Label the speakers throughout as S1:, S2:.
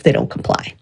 S1: if they don't comply.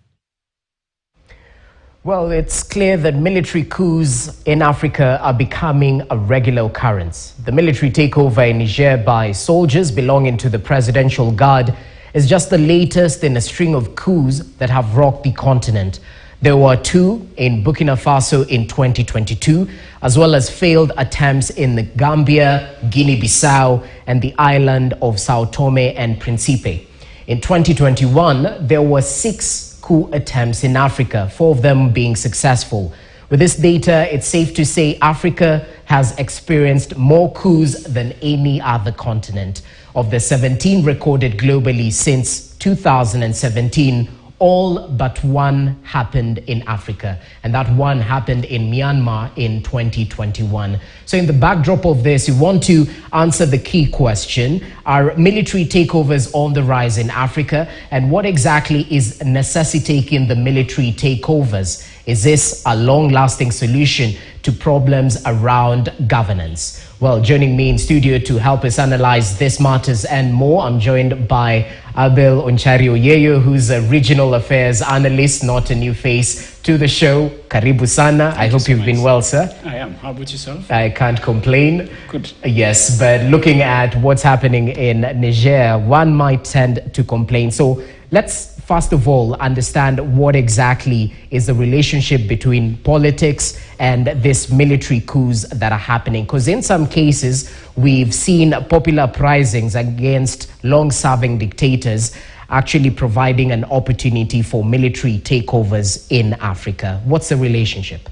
S2: Well, it's clear that military coups in Africa are becoming a regular occurrence. The military takeover in Niger by soldiers belonging to the Presidential Guard is just the latest in a string of coups that have rocked the continent. There were two in Burkina Faso in 2022, as well as failed attempts in the Gambia, Guinea-Bissau, and the island of Sao Tome and Principe. In 2021, there were 6 coup attempts in Africa, 4 of them being successful. With this data, it's safe to say Africa has experienced more coups than any other continent. Of the 17 recorded globally since 2017, all but one happened in Africa, and that one happened in Myanmar in 2021. So in the backdrop of this, we want to answer the key question: are military takeovers on the rise in Africa, and what exactly is necessitating the military takeovers? Is this a long-lasting solution to problems around governance? Well, joining me in studio to help us analyze this matters and more, I'm joined by Abel Onchari-Oyeyo, who's a regional affairs analyst, not a new face to the show. Karibu sana. I hope you've been well, sir.
S3: I am. How about yourself?
S2: I can't complain.
S3: Good.
S2: Yes, but looking at what's happening in Niger, one might tend to complain. So let's first of all understand what exactly is the relationship between politics and this military coups that are happening. Because in some cases, we've seen popular uprisings against long-serving dictators actually providing an opportunity for military takeovers in Africa. What's the relationship?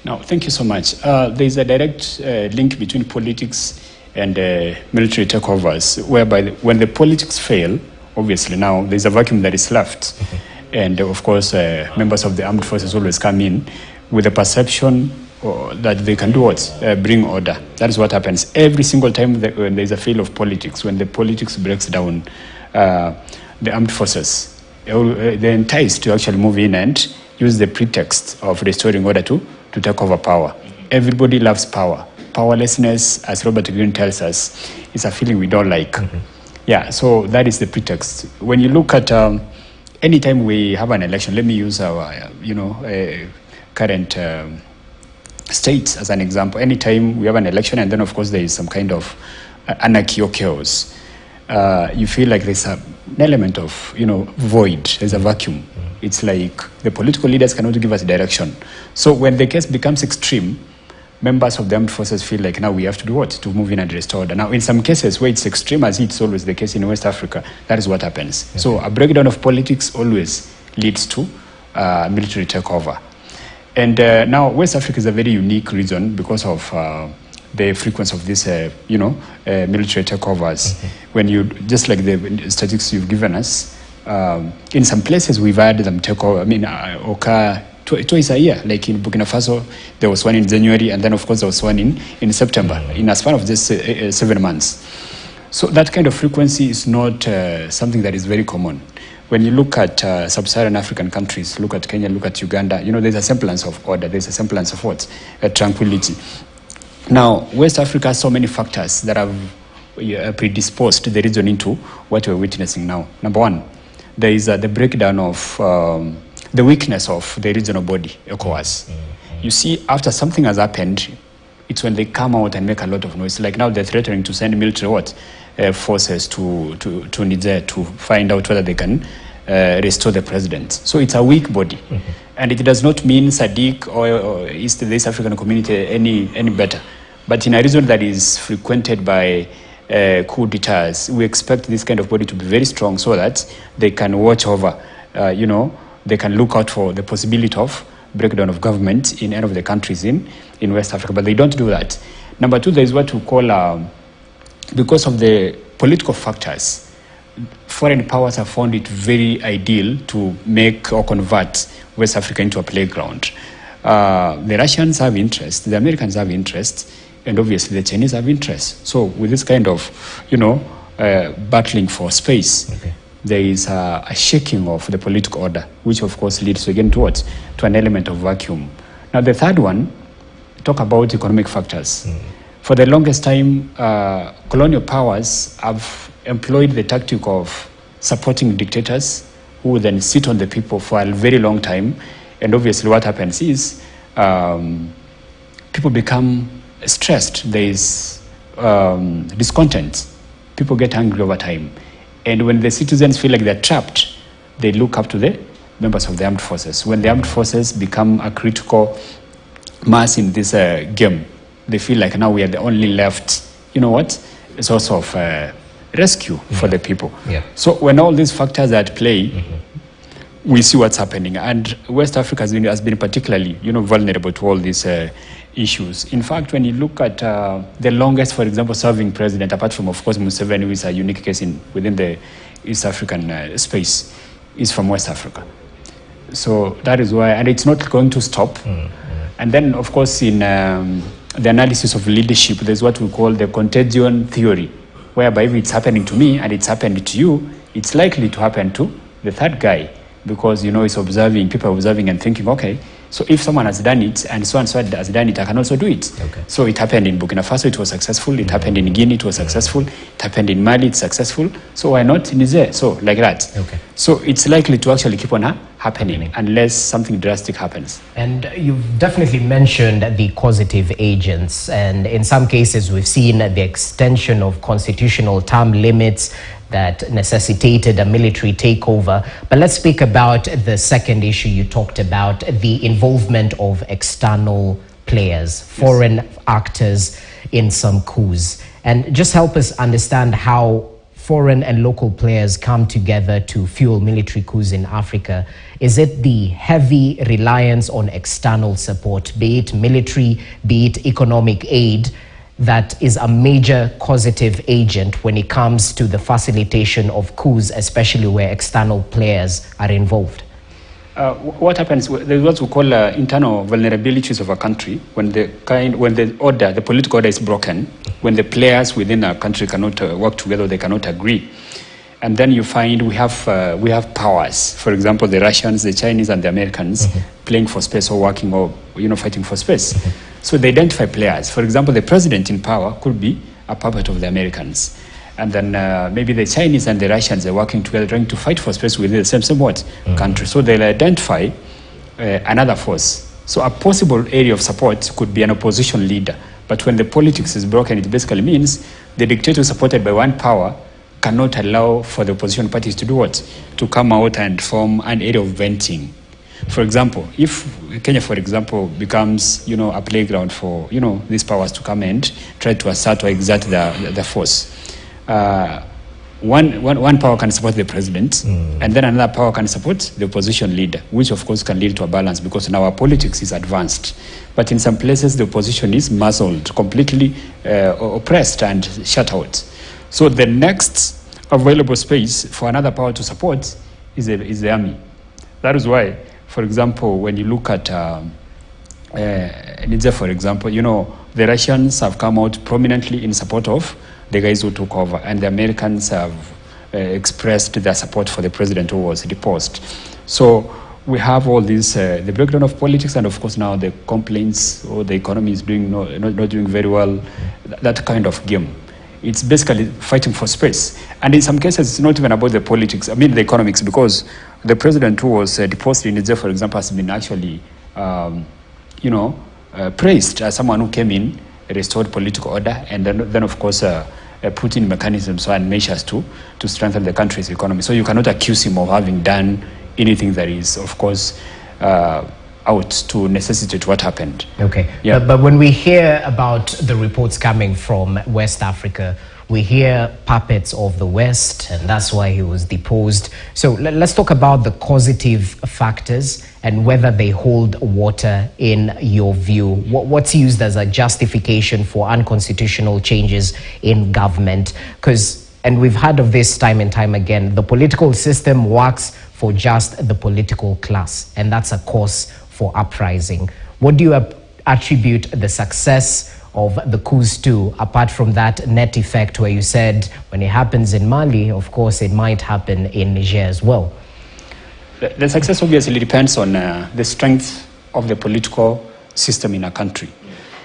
S3: No, thank you so much. There's a direct link between politics and military takeovers, whereby when the politics fail, obviously now there's a vacuum that is left. And of course, members of the armed forces always come in with the perception that they can do what? Bring order. That is what happens every single time when there's a fail of politics, when the politics breaks down, the armed forces, they're enticed to actually move in and use the pretext of restoring order to take over power. Everybody loves power. Powerlessness, as Robert Greene tells us, is a feeling we don't like. Yeah, so that is the pretext. When you look at any time we have an election, let me use our, current states as an example. Anytime we have an election and then of course there is some kind of anarchy or chaos, you feel like there's an element of, void, there's a vacuum. It's like the political leaders cannot give us direction. So when the case becomes extreme, members of the armed forces feel like now we have to do what? To move in and restore order. Now, in some cases where it's extreme, as it's always the case in West Africa, that is what happens. Okay. So a breakdown of politics always leads to military takeover. And now West Africa is a very unique region because of the frequency of these, military takeovers. Okay. When you, just like the statistics you've given us, in some places we've had them occur twice a year. Like in Burkina Faso, there was one in January, and then of course there was one in September, in a span of just 7 months. So that kind of frequency is not something that is very common. When you look at sub-Saharan African countries, look at Kenya, look at Uganda, there's a semblance of order, there's a semblance of what? Tranquility. Now, West Africa has so many factors that have predisposed the region into what we're witnessing now. Number one, there is the breakdown of the weakness of the regional body, ECOWAS. You see, after something has happened, it's when they come out and make a lot of noise. Like now they're threatening to send military forces to Niger to find out whether they can restore the president. So it's a weak body. And it does not mean SADC or East African community any better. But in a region that is frequented by coup d'etats, we expect this kind of body to be very strong so that they can watch over, they can look out for the possibility of breakdown of government in any of the countries in West Africa, but they don't do that. Number two, there is what we call, because of the political factors, foreign powers have found it very ideal to make or convert West Africa into a playground. The Russians have interest, the Americans have interest, and obviously the Chinese have interest. So with this kind of, battling for space, there is a shaking of the political order, which of course leads again to what? To an element of vacuum. Now the third one, talk about economic factors. For the longest time, colonial powers have employed the tactic of supporting dictators who then sit on the people for a very long time. And obviously what happens is people become stressed. There is discontent. People get angry over time. And when the citizens feel like they're trapped, they look up to the members of the armed forces. When the armed forces become a critical mass in this game, they feel like now we are the only left, you know what, a source of rescue for the people.
S2: Yeah.
S3: So when all these factors are at play, we see what's happening. And West Africa has been particularly, vulnerable to all these issues. In fact, when you look at the longest, for example, serving president, apart from, of course, Museveni, who is a unique case within the East African space, is from West Africa. So that is why, and it's not going to stop. And then, of course, in the analysis of leadership, there's what we call the contagion theory, whereby if it's happening to me and it's happened to you, it's likely to happen to the third guy, because, it's observing, people are observing and thinking, okay, so if someone has done it and so has done it, I can also do it.
S2: Okay.
S3: So it happened in Burkina Faso, it was successful. It happened in Guinea, it was successful. It happened in Mali, it's successful. So why not in Niger? So like that.
S2: Okay.
S3: So it's likely to actually keep on happening unless something drastic happens.
S2: And you've definitely mentioned the causative agents. And in some cases, we've seen the extension of constitutional term limits that necessitated a military takeover. But let's speak about the second issue you talked about, the involvement of external players, foreign actors in some coups. And just help us understand how foreign and local players come together to fuel military coups in Africa. Is it the heavy reliance on external support, be it military, be it economic aid, that is a major causative agent when it comes to the facilitation of coups, especially where external players are involved?
S3: What happens, there's what we call internal vulnerabilities of a country, when the political order is broken, when the players within a country cannot work together, they cannot agree. And then you find we have powers. For example, the Russians, the Chinese, and the Americans playing for space or working or fighting for space. So they identify players. For example, the president in power could be a puppet of the Americans. And then maybe the Chinese and the Russians are working together trying to fight for space within the same country. So they'll identify another force. So a possible area of support could be an opposition leader. But when the politics is broken, it basically means the dictator supported by one power cannot allow for the opposition parties to do what? To come out and form an area of venting. For example, if Kenya, for example, becomes, a playground for, these powers to come and try to assert or exert the force, one power can support the president, and then another power can support the opposition leader, which of course can lead to a balance, because now our politics is advanced. But in some places, the opposition is muzzled, completely oppressed and shut out. So the next available space for another power to support is the army. That is why, for example, when you look at Niger, for example, the Russians have come out prominently in support of the guys who took over, and the Americans have expressed their support for the president who was deposed. So we have all this, the breakdown of politics, and of course now the complaints, or the economy is not doing very well, that kind of game. It's basically fighting for space. And in some cases, it's not even about the politics, the economics, because the president who was deposed in Niger, for example, has been actually, praised as someone who came in, restored political order, and then of course, put in mechanisms and measures to strengthen the country's economy. So you cannot accuse him of having done anything that is, of course, out to necessitate what happened.
S2: Okay.
S3: Yeah.
S2: But when we hear about the reports coming from West Africa, we hear puppets of the West, and that's why he was deposed. So let's talk about the causative factors and whether they hold water in your view. What's used as a justification for unconstitutional changes in government? And we've heard of this time and time again, the political system works for just the political class, and that's a cause for uprising. What do you attribute the success of the coups to, apart from that net effect where you said when it happens in Mali, of course it might happen in Niger as well?
S3: The success obviously depends on the strength of the political system in a country.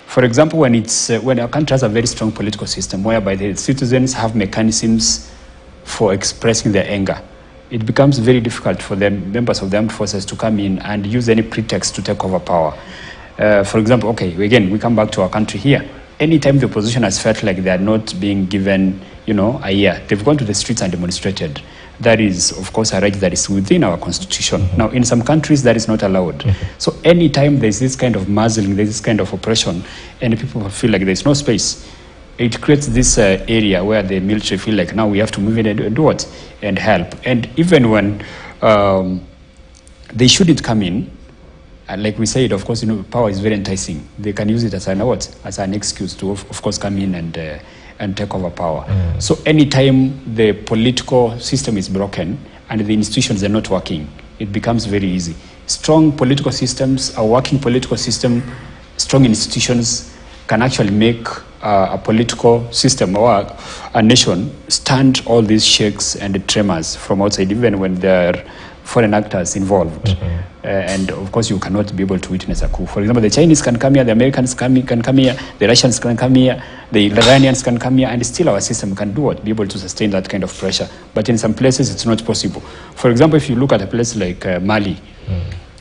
S3: For example, when a country has a very strong political system whereby the citizens have mechanisms for expressing their anger, it becomes very difficult for the members of the armed forces to come in and use any pretext to take over power. For example, okay, again, we come back to our country here. Anytime the opposition has felt like they are not being given, a year, they've gone to the streets and demonstrated. That is, of course, a right that is within our constitution. Now, in some countries, that is not allowed. So anytime there's this kind of muzzling, there's this kind of oppression, and people feel like there's no space, it creates this area where the military feel like now we have to move in and do what? And help. And even when they shouldn't come in, like we said, of course, power is very enticing. They can use it as an excuse to, of course, come in and take over power. So anytime the political system is broken and the institutions are not working, it becomes very easy. Strong political systems, a working political system, strong institutions can actually make a political system or a nation stand all these shakes and tremors from outside, even when there are foreign actors involved. And of course, you cannot be able to witness a coup. For example, the Chinese can come here, the Americans can come here, the Russians can come here, the Iranians can come here, and still our system can do what? Be able to sustain that kind of pressure. But in some places, it's not possible. For example, if you look at a place like Mali,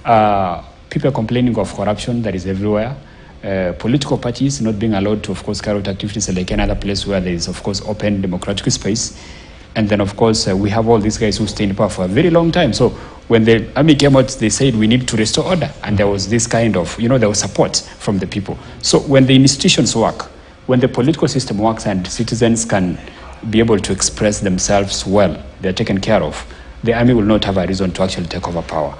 S3: people are complaining of corruption that is everywhere. Political parties not being allowed to, of course, carry out activities like any other place where there is, of course, open democratic space. And then, of course, we have all these guys who stay in power for a very long time. So when the army came out, they said we need to restore order. And there was this kind of, there was support from the people. So when the institutions work, when the political system works and citizens can be able to express themselves well, they're taken care of, the army will not have a reason to actually take over power.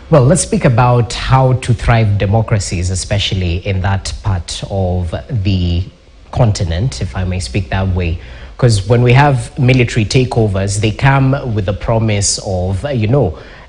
S2: Well, let's speak about how to thrive democracies, especially in that part of the continent, if I may speak that way. Because when we have military takeovers, they come with the promise of,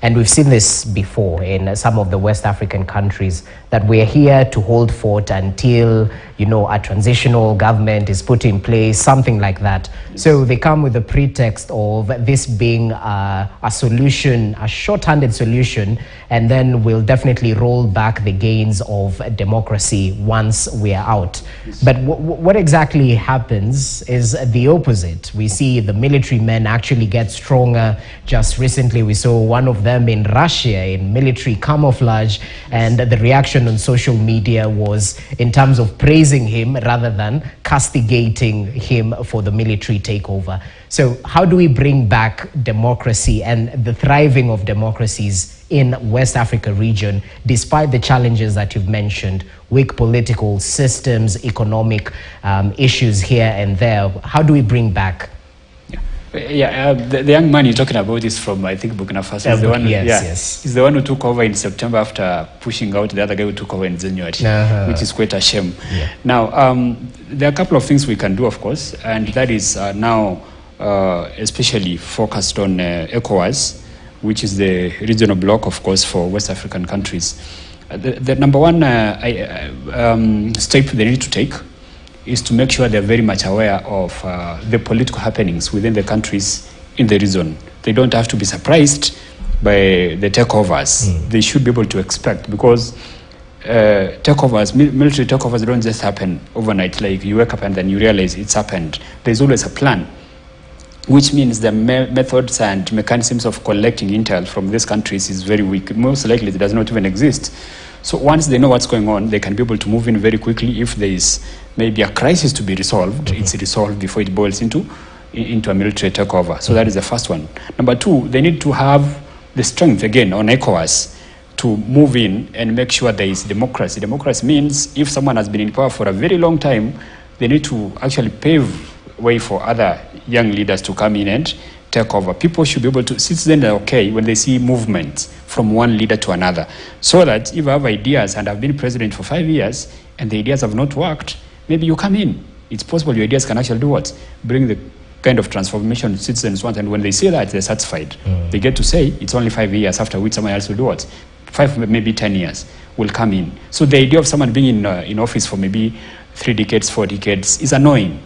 S2: and we've seen this before in some of the West African countries, that we're here to hold fort until, a transitional government is put in place, something like that. So they come with the pretext of this being a solution, a short-handed solution, and then we'll definitely roll back the gains of democracy once we're out. But what exactly happens is the opposite. We see the military men actually get stronger. Just recently, we saw one of them in Russia in military camouflage, and the reaction on social media was in terms of praising him rather than castigating him for the military takeover. So how do we bring back democracy and the thriving of democracies in West Africa region, despite the challenges that you've mentioned, weak political systems, economic issues here and there? How do we bring back?
S3: The young man you're talking about is from, I think, Burkina Faso.
S2: Yes.
S3: He's the one who took over in September after pushing out the other guy who took over in January, which is quite a shame. Now, there are a couple of things we can do, of course, and that is now especially focused on ECOWAS, which is the regional bloc, of course, for West African countries. The number one step they need to take is to make sure they're very much aware of the political happenings within the countries in the region. They don't have to be surprised by the takeovers. They should be able to expect, because military takeovers don't just happen overnight, like you wake up and then you realize it's happened. There's always a plan, which means the methods and mechanisms of collecting intel from these countries is very weak. Most likely it does not even exist. So once they know what's going on, they can be able to move in very quickly. If there is maybe a crisis to be resolved, it's resolved before it boils into a military takeover. So that is the first one. Number two, they need to have the strength, again, on ECOWAS to move in and make sure there is democracy. Democracy means if someone has been in power for a very long time, they need to actually pave way for other young leaders to come in and take over. People should be able to, citizens are okay when they see movement from one leader to another. So that if I have ideas and I've been president for 5 years and the ideas have not worked, maybe you come in. It's possible your ideas can actually do what? Bring the kind of transformation citizens want. And when they see that, they're satisfied. They get to say it's only 5 years, after which someone else will do what? 5, maybe 10 years will come in. So the idea of someone being in office for maybe 3 decades, 4 decades is annoying.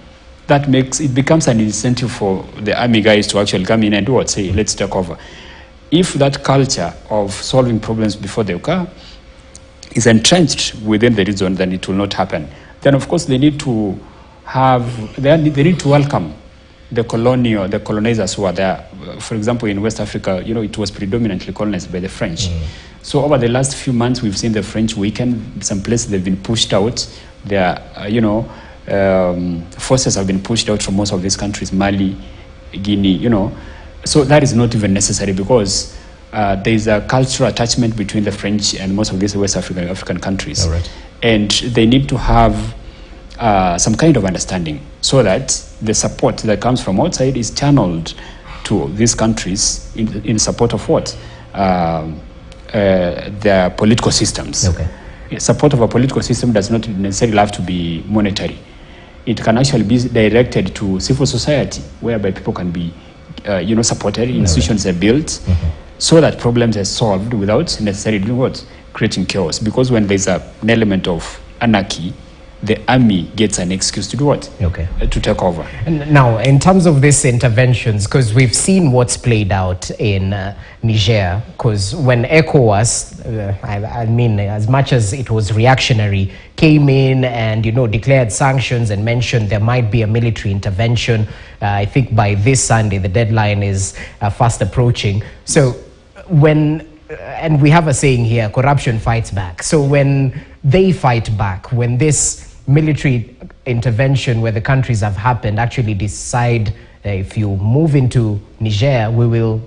S3: That makes it becomes an incentive for the army guys to actually come in and do what? Say, let's take over. If that culture of solving problems before they occur is entrenched within the region, then it will not happen. Then, of course, they need to welcome the colonizers who were there. For example, in West Africa, it was predominantly colonized by the French. So over the last few months, we've seen the French weaken. Some places they've been pushed out. Their, forces have been pushed out from most of these countries, Mali, Guinea, So that is not even necessary because there is a cultural attachment between the French and most of these West African countries.
S2: All right.
S3: And they need to have some kind of understanding so that the support that comes from outside is channeled to these countries in support of what? Their political systems.
S2: Okay.
S3: Support of a political system does not necessarily have to be monetary. It can actually be directed to civil society, whereby people can be, supported, institutions are built, so that problems are solved without necessarily doing what? Creating chaos. Because when there's an element of anarchy, the army gets an excuse to do what?
S2: Okay.
S3: To take over.
S2: And now, in terms of these interventions, because we've seen what's played out in Niger, because when ECOWAS, I mean, as much as it was reactionary, came in and, declared sanctions and mentioned there might be a military intervention. I think by this Sunday, the deadline is fast approaching. So and we have a saying here, corruption fights back. So when they fight back, when this military intervention where the countries have happened actually decide if you move into Niger, we will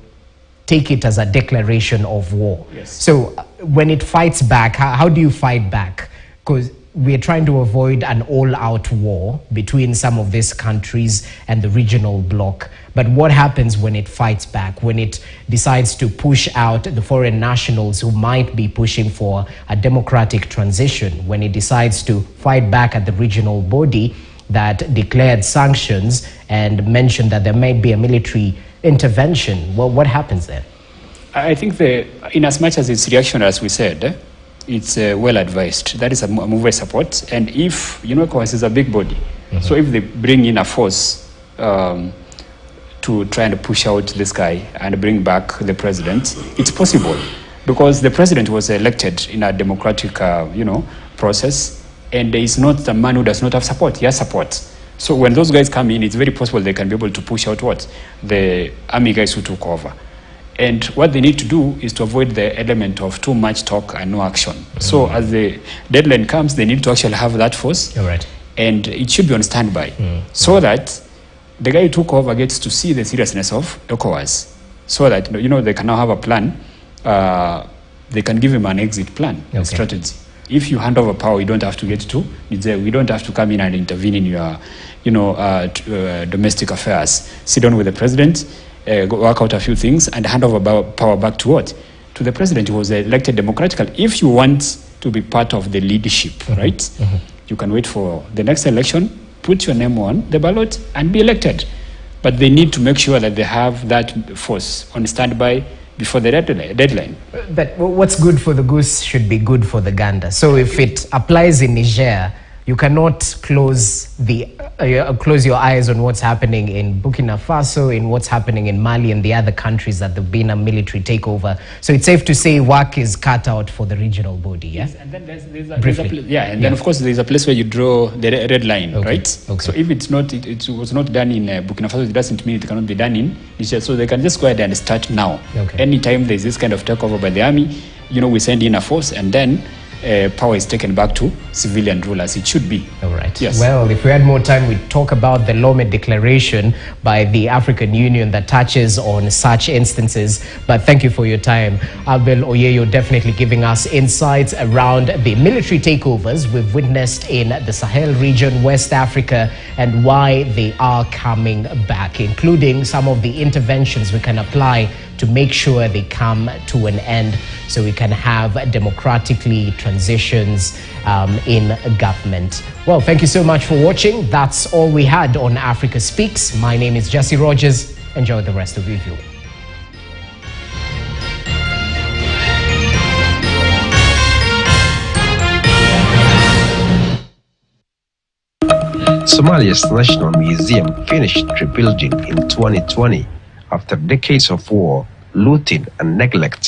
S2: take it as a declaration of war.
S3: Yes.
S2: So when it fights back, how do you fight back? Because we're trying to avoid an all-out war between some of these countries and the regional bloc. But what happens when it fights back, when it decides to push out the foreign nationals who might be pushing for a democratic transition, when it decides to fight back at the regional body that declared sanctions and mentioned that there might be a military intervention? Well, what happens then?
S3: I think in as much as it's reactionary, as we said, it's well advised. That is a move I support. And if, ECOWAS is a big body, so if they bring in a force to try and push out this guy and bring back the president, it's possible. Because the president was elected in a democratic, process, and there is not a man who does not have support. He has support. So when those guys come in, it's very possible they can be able to push out what? The army guys who took over. And what they need to do is to avoid the element of too much talk and no action. So as the deadline comes, they need to actually have that force.
S2: All right.
S3: And it should be on standby so that the guy who took over gets to see the seriousness of ECOWAS so that, they can now have a plan. They can give him an exit plan, a strategy. If you hand over power, you don't have to get to Niger. We don't have to come in and intervene in your, domestic affairs. Sit down with the president, work out a few things, and hand over power back to what? To the president who was elected democratically. If you want to be part of the leadership, right? You can wait for the next election, put your name on the ballot, and be elected. But they need to make sure that they have that force on standby before the deadline.
S2: But what's good for the goose should be good for the gander. So if it applies in Niger, you cannot close your eyes on what's happening in Burkina Faso, in what's happening in Mali and the other countries that there've been a military takeover. So it's safe to say work is cut out for the regional body, yeah?
S3: Yes, and then there's then of course there's a place where you draw the red line, right? Okay. So if it was not done in Burkina Faso, it doesn't mean it cannot be done in Niger. So they can just go ahead and start now.
S2: Okay.
S3: Anytime there's this kind of takeover by the army, we send in a force and then power is taken back to civilian rulers. It should be.
S2: All right.
S3: Yes.
S2: Well, if we had more time, we'd talk about the Lome Declaration by the African Union that touches on such instances. But thank you for your time. Abel Oyeyo definitely giving us insights around the military takeovers we've witnessed in the Sahel region, West Africa, and why they are coming back, including some of the interventions we can apply to make sure they come to an end so we can have democratically transitions in government. Well, thank you so much for watching. That's all we had on Africa Speaks. My name is Jesse Rogers. Enjoy the rest of your viewing.
S1: Somalia's National Museum finished rebuilding in 2020 after decades of war, looting, and neglect.